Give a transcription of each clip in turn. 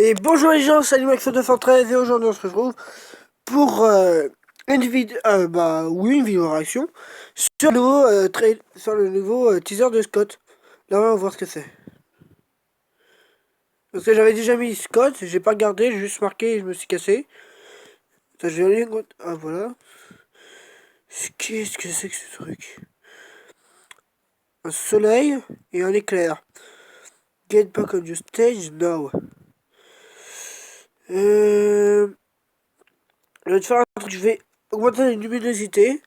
Et bonjour les gens, salut Max213 et aujourd'hui on se retrouve pour une vidéo, une vidéo réaction sur le nouveau, teaser de Scott. Là on va voir ce que c'est. Parce que j'avais déjà mis Scott, j'ai pas regardé, j'ai juste marqué et je me suis cassé. Ça, je vais aller... Ah voilà. Qu'est-ce que c'est que ce truc? Un soleil et un éclair. Get back on your stage now. Je vais te faire un truc, je vais augmenter la luminosité.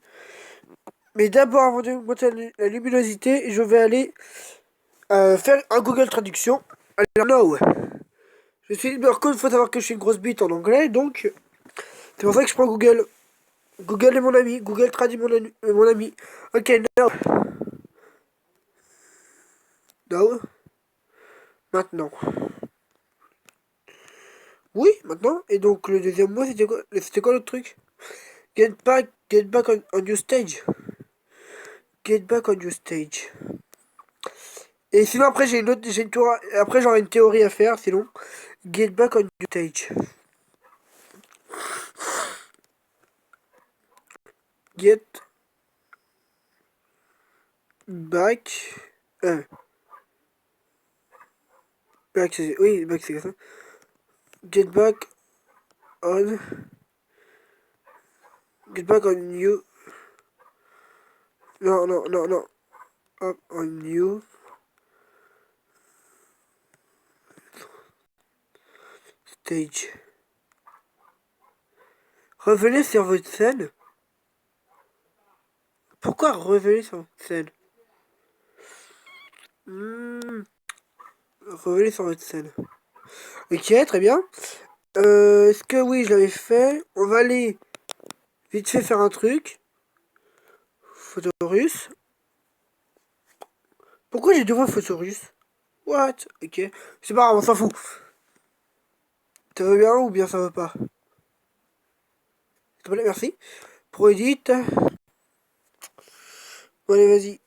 Mais d'abord, avant d'augmenter la luminosité, je vais aller faire un Google Traduction. Alors, no. Je suis par contre, il faut savoir que je suis une grosse bite en anglais, donc c'est pour ça que je prends Google. Google est mon ami. Google traduit mon ami. Ok, now. Now. Maintenant. Oui, maintenant. Et donc, le deuxième mot, c'était quoi l'autre truc? Get back on your stage. Get back on your stage. Et sinon, après, après, j'aurai une théorie à faire, sinon. Get back on your stage. Get back. Back, oui, back, c'est ça. Get back on. Get back on you. Non, non, non, non. Up on you. Stage. Revenez sur votre scène. Pourquoi revenez sur votre scène? Revenez sur votre scène. Ok, très bien. Est-ce que oui, je l'avais fait? On va aller vite fait faire un truc. Photo russe. Pourquoi j'ai deux fois photo russe? What? Ok. C'est pas grave, on s'en fout. Ça va bien ou bien ça va pas? S'il te plaît, merci. Pro edit. Bon, allez, vas-y.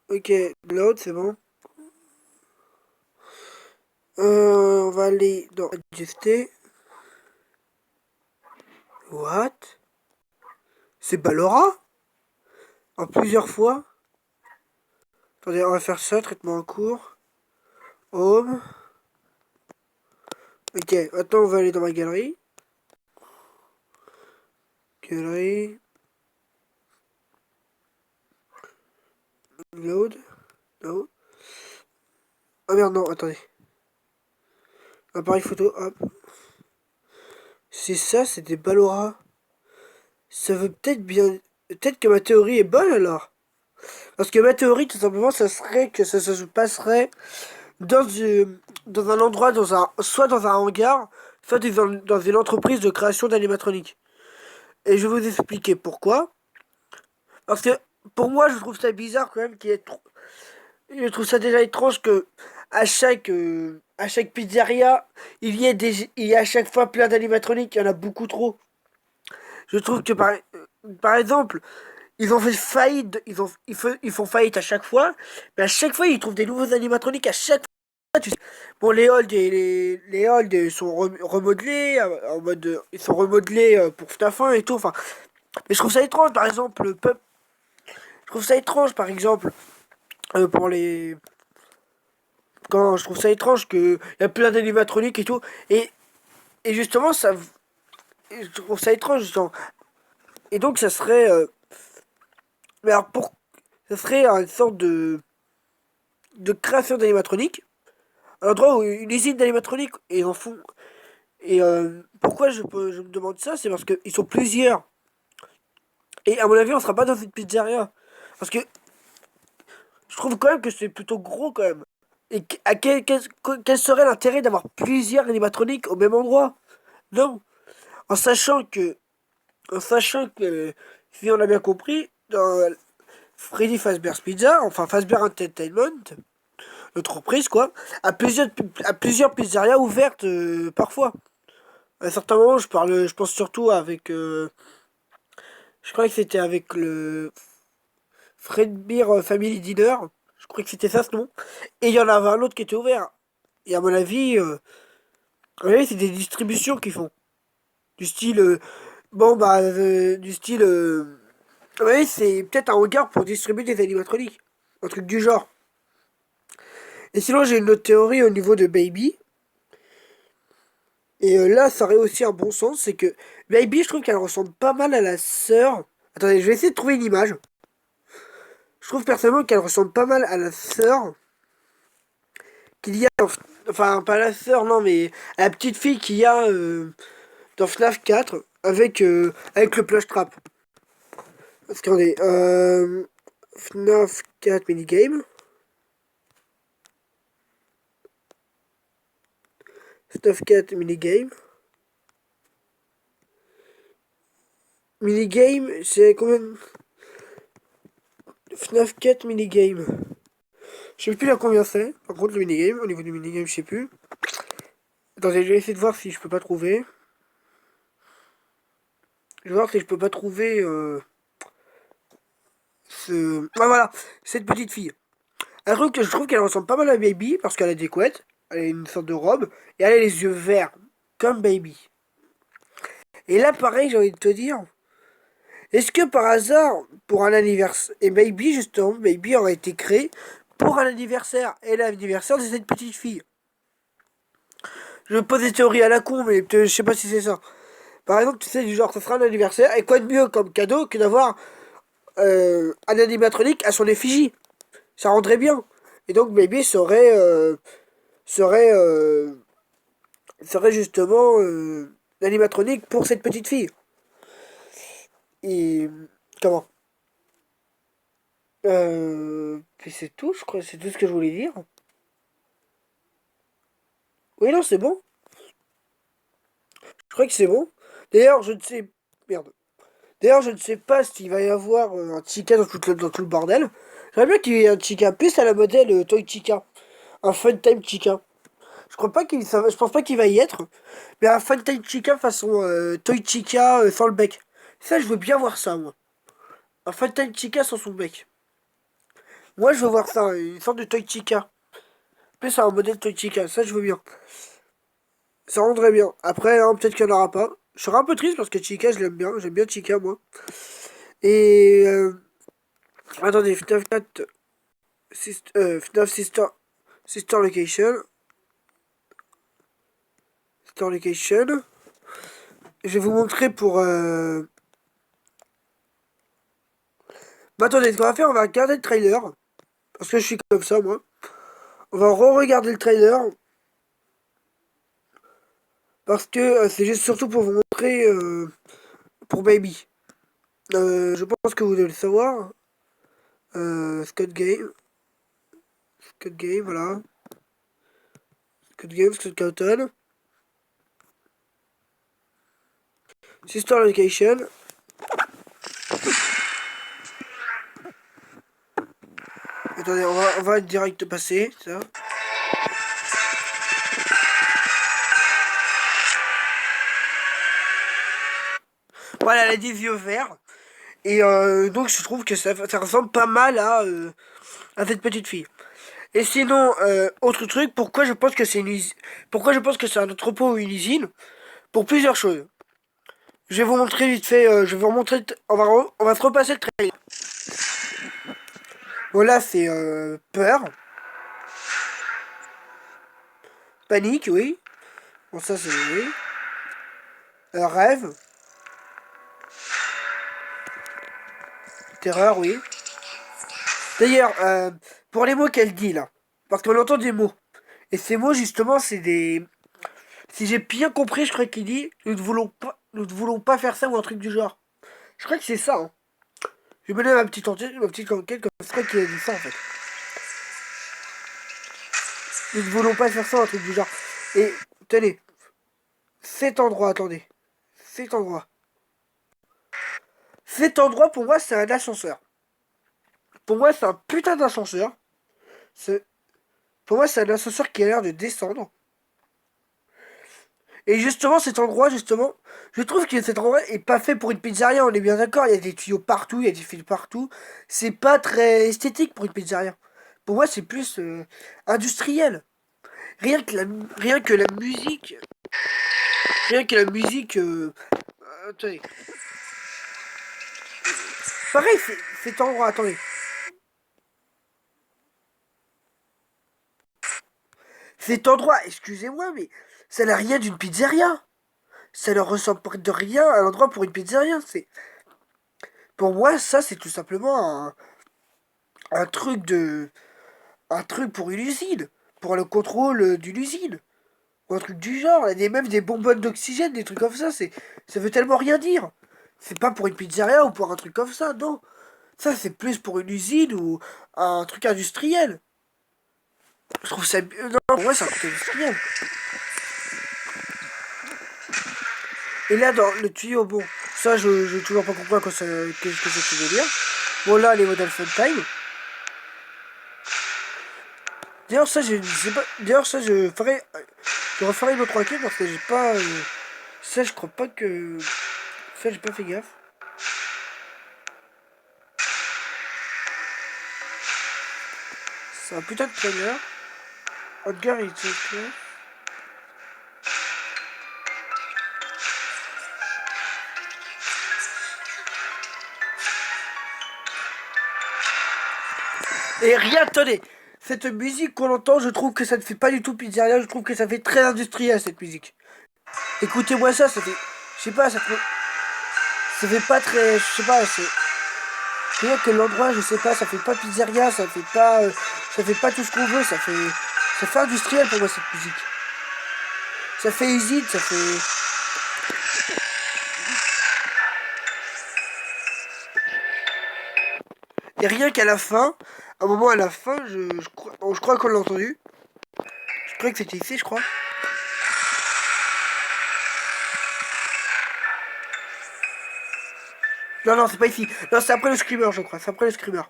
Ok, load, c'est bon. On va aller dans ajuster. What? C'est Ballora? En plusieurs fois? Attendez, on va faire ça, traitement en cours. Home. Ok, maintenant on va aller dans ma galerie. Galerie. Load. Non. Ah merde, non, attendez. Appareil photo, hop. C'est ça, c'est des Ballora. Ça veut peut-être bien... Peut-être que ma théorie est bonne alors. Parce que ma théorie, tout simplement, ça serait que ça se passerait dans, dans un endroit, soit dans un hangar, soit dans une entreprise de création d'animatronique. Et je vais vous expliquer pourquoi. Parce que pour moi, je trouve ça bizarre quand même qu'il y ait trop... Je trouve ça déjà étrange que à chaque pizzeria, il y a à chaque fois plein d'animatroniques, il y en a beaucoup trop. Je trouve que par exemple, ils ont fait faillite, ils font faillite à chaque fois, mais à chaque fois ils trouvent des nouveaux animatroniques à chaque fois. Bon, les holds sont remodelés en mode, ils sont remodelés pour ta fin et tout. Enfin, mais je trouve ça étrange, par exemple, je trouve ça étrange, par exemple, pour les, quand je trouve ça étrange que il y a plein d'animatroniques et tout, et justement je trouve ça étrange justement. Et donc ça serait, mais alors pour, ça serait une sorte de création d'animatronique, un endroit où une usine d'animatronique et en fond. Et pourquoi je me demande ça, c'est parce qu'ils sont plusieurs. Et à mon avis, on sera pas dans une pizzeria. Parce que je trouve quand même que c'est plutôt gros quand même. Et quel serait l'intérêt d'avoir plusieurs animatroniques au même endroit? Non. En sachant que, si on a bien compris, dans Freddy Fazbear's Pizza, enfin Fazbear Entertainment, l'entreprise quoi, à plusieurs pizzerias ouvertes parfois. À certains moments, je pense surtout avec, je crois que c'était avec le Fredbear Family Dinner, je crois que c'était ça ce nom, et il y en avait un autre qui était ouvert. Et à mon avis, Oui, c'est des distributions qu'ils font. Du style, du style, oui, c'est peut-être un hangar pour distribuer des animatroniques. Un truc du genre. Et sinon, j'ai une autre théorie au niveau de Baby. Et là, ça aurait aussi un bon sens, c'est que Baby, je trouve qu'elle ressemble pas mal à la sœur. Attendez, je vais essayer de trouver une image. Je trouve personnellement qu'elle ressemble pas mal à la sœur qu'il y a enfin, pas la sœur, non, mais à la petite fille qu'il y a dans FNAF 4 avec le plush trap. Parce qu'on est FNAF 4 minigame. FNAF 4 minigame. Minigame, c'est combien FNAF 4 minigame. Je sais plus à combien c'est. Par contre, le minigame, au niveau du minigame, je sais plus. Attendez, je vais essayer de voir si je peux pas trouver. Je vais voir si je peux pas trouver Ah voilà, cette petite fille. Un truc que je trouve qu'elle ressemble pas mal à Baby parce qu'elle a des couettes, elle a une sorte de robe et elle a les yeux verts comme Baby. Et là, pareil, j'ai envie de te dire, est-ce que par hasard, pour un anniversaire, et Baby justement, Baby aurait été créé pour un anniversaire et l'anniversaire de cette petite fille. Je me pose des théories à la con, mais je sais pas si c'est ça. Par exemple, tu sais, du genre, ça sera un anniversaire, et quoi de mieux comme cadeau que d'avoir un animatronique à son effigie. Ça rendrait bien. Et donc, Baby serait, serait justement l'animatronique pour cette petite fille. Et comment Puis c'est tout, je crois, c'est tout ce que je voulais dire. Oui, non, c'est bon. Je crois que c'est bon. D'ailleurs, je ne sais. Merde. D'ailleurs, je ne sais pas s'il va y avoir un Chica dans tout le bordel. J'aimerais bien qu'il y ait un Chica plus à la modèle Toy Chica. Un Fun Time Chica. Je pense pas qu'il va y être. Mais un Fun Time Chica façon Toy Chica sans le bec. Ça, je veux bien voir ça, moi. Un Fun Time Chica sans son bec. Moi, je veux voir ça, une sorte de Toy Chica. Plus un modèle Toy Chica, ça, je veux bien. Ça rendrait bien. Après, hein, peut-être qu'il n'y en aura pas. Je serais un peu triste parce que Chica, je l'aime bien. J'aime bien Chica, moi. Et. Attendez, FNAF 4. FNAF Sister Location. Sister Location. Je vais vous montrer pour. Bah, attendez, ce qu'on va faire, on va regarder le trailer. Parce que je suis comme ça, moi. On va re-regarder le trailer. Parce que c'est juste surtout pour vous montrer. Pour Baby. Je pense que vous devez le savoir. Scott Game. Scott Game, voilà. Scott Game, Scott Cawthon. Sister Location. Attendez, on va direct passer, ça. Voilà, elle a des yeux verts. Et donc je trouve que ça ressemble pas mal à cette petite fille. Et sinon, autre truc, pourquoi je pense que c'est une usine, pourquoi je pense que c'est un entrepôt ou une usine? Pour plusieurs choses. Je vais vous montrer vite fait, je vais vous montrer, on va se repasser le trailer. Voilà, c'est peur, panique, oui. Bon, ça c'est oui. Rêve, terreur, oui. D'ailleurs, pour les mots qu'elle dit là, parce qu'on entend des mots. Et ces mots, justement, c'est des. Si j'ai bien compris, je crois qu'il dit nous ne voulons pas faire ça ou un truc du genre. Je crois que c'est ça. Hein. Je vais mener ma petite enquête comme ça qu'il a dit ça en fait. Nous ne voulons pas faire ça ou un truc du genre. Et tenez, cet endroit, attendez, cet endroit. Cet endroit pour moi c'est un ascenseur. Pour moi c'est un putain d'ascenseur. C'est- Pour moi c'est un ascenseur qui a l'air de descendre. Et justement, cet endroit, justement, je trouve que cet endroit est pas fait pour une pizzeria, on est bien d'accord. Il y a des tuyaux partout, il y a des fils partout. C'est pas très esthétique pour une pizzeria. Pour moi, c'est plus industriel. Rien que la musique. Rien que la musique... attendez. Pareil, cet endroit, attendez. Cet endroit, excusez-moi, mais ça n'a rien d'une pizzeria. Ça ne ressemble de rien à un endroit pour une pizzeria. Pour moi, ça, c'est tout simplement un truc de... Un truc pour une usine. Pour le contrôle d'une usine. Ou un truc du genre. Il y a même des bonbonnes d'oxygène, des trucs comme ça. Ça veut tellement rien dire. C'est pas pour une pizzeria ou pour un truc comme ça, non. Ça, c'est plus pour une usine ou un truc industriel. Je trouve ça... non, pour moi, c'est un truc industriel. Et là, dans le tuyau, bon, ça, je toujours pas compris quoi ça, qu'est-ce que ça veut dire. Bon, là, les modèles fun time. D'ailleurs, ça, je sais pas. D'ailleurs, ça, je ferai. Je referai une autre enquête parce que j'ai pas. Ça, je crois pas que. Ça, j'ai pas fait gaffe. C'est un putain de trailer. Edgar, il se fait. Et rien, attendez. Cette musique qu'on entend, je trouve que ça ne fait pas du tout pizzeria. Je trouve que ça fait très industriel cette musique. Écoutez-moi ça, ça fait. Je sais pas, ça fait pas très. Je sais pas, c'est. C'est-à-dire que l'endroit, je sais pas, ça fait pas pizzeria, ça fait pas tout ce qu'on veut, ça fait industriel pour moi cette musique. Ça fait usine, ça fait. Et rien qu'à la fin, à un moment à la fin, je crois qu'on l'a entendu. Je crois que c'était ici, je crois. Non, non, c'est pas ici. Non, c'est après le screamer, je crois. C'est après le screamer.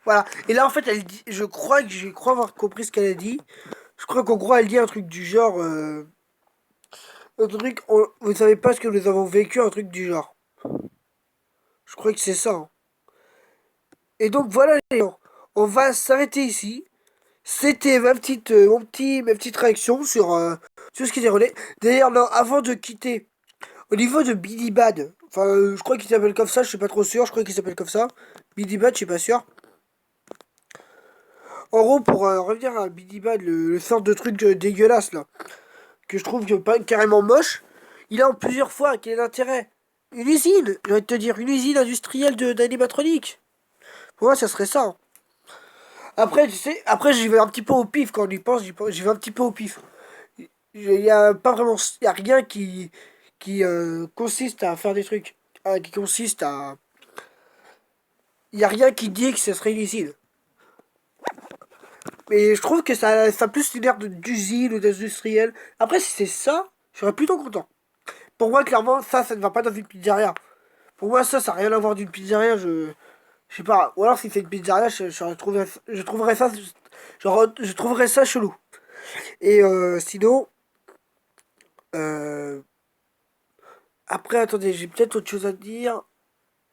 Voilà. Et là, en fait, elle dit, je crois avoir compris ce qu'elle a dit. Je crois qu'en gros, elle dit un truc du genre. Un truc, vous savez pas ce que nous avons vécu, un truc du genre. Je crois que c'est ça, hein. Et donc voilà les gens, on va s'arrêter ici. C'était ma petite réaction sur ce qui est déroulé. D'ailleurs, non, avant de quitter, au niveau de Billy Bad, enfin, je crois qu'il s'appelle comme ça, je suis pas trop sûr, je crois qu'il s'appelle comme ça. Billy Bad, je suis pas sûr. En gros, pour revenir à Billy Bad, le sort de truc dégueulasse là, que je trouve pas carrément moche, il a en plusieurs fois, quel est l'intérêt? Une usine, j'ai envie de te dire, une usine industrielle d'animatronique. Pour moi, ça serait ça, hein. Après, tu sais, après j'y vais un petit peu au pif quand on y pense, j'y vais un petit peu au pif. Il y a pas vraiment, il y a rien qui consiste à faire des trucs, qui consiste à, il y a rien qui dit que ce serait illicite. Mais je trouve que ça a plus une aire d'usine ou d'industriel. Après, si c'est ça, je serais plutôt content. Pour moi, clairement, ça ne va pas dans une pizzeria. Pour moi, ça n'a rien à voir d'une pizzeria. Je sais pas. Ou alors, si c'est une pizzeria, je trouverais ça, je trouverais ça chelou. Et sinon, euh, après, attendez, j'ai peut-être autre chose à dire.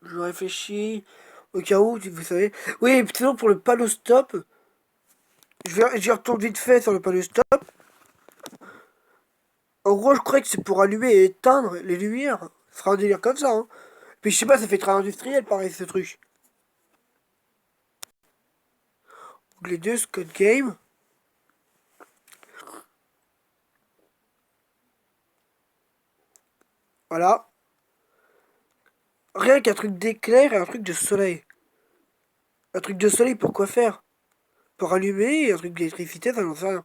Je réfléchis. Au cas où, vous savez. Oui, et sinon, pour le panneau stop, j'y retourne vite fait sur le panneau stop. En gros, je crois que c'est pour allumer et éteindre les lumières. Ce sera un délire comme ça, hein. Puis je sais pas, ça fait très industriel, pareil, ce truc. Donc les deux, Scott Game. Voilà. Rien qu'un truc d'éclair et un truc de soleil. Un truc de soleil, pour quoi faire? Pour allumer, et un truc d'électricité, ça j'en sais rien.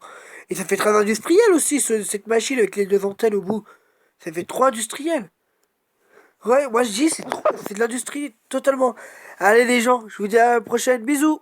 Et ça fait très industriel aussi, cette machine avec les deux antennes au bout. Ça fait trop industriel. Ouais, moi je dis, c'est de l'industrie totalement. Allez les gens, je vous dis à la prochaine, bisous.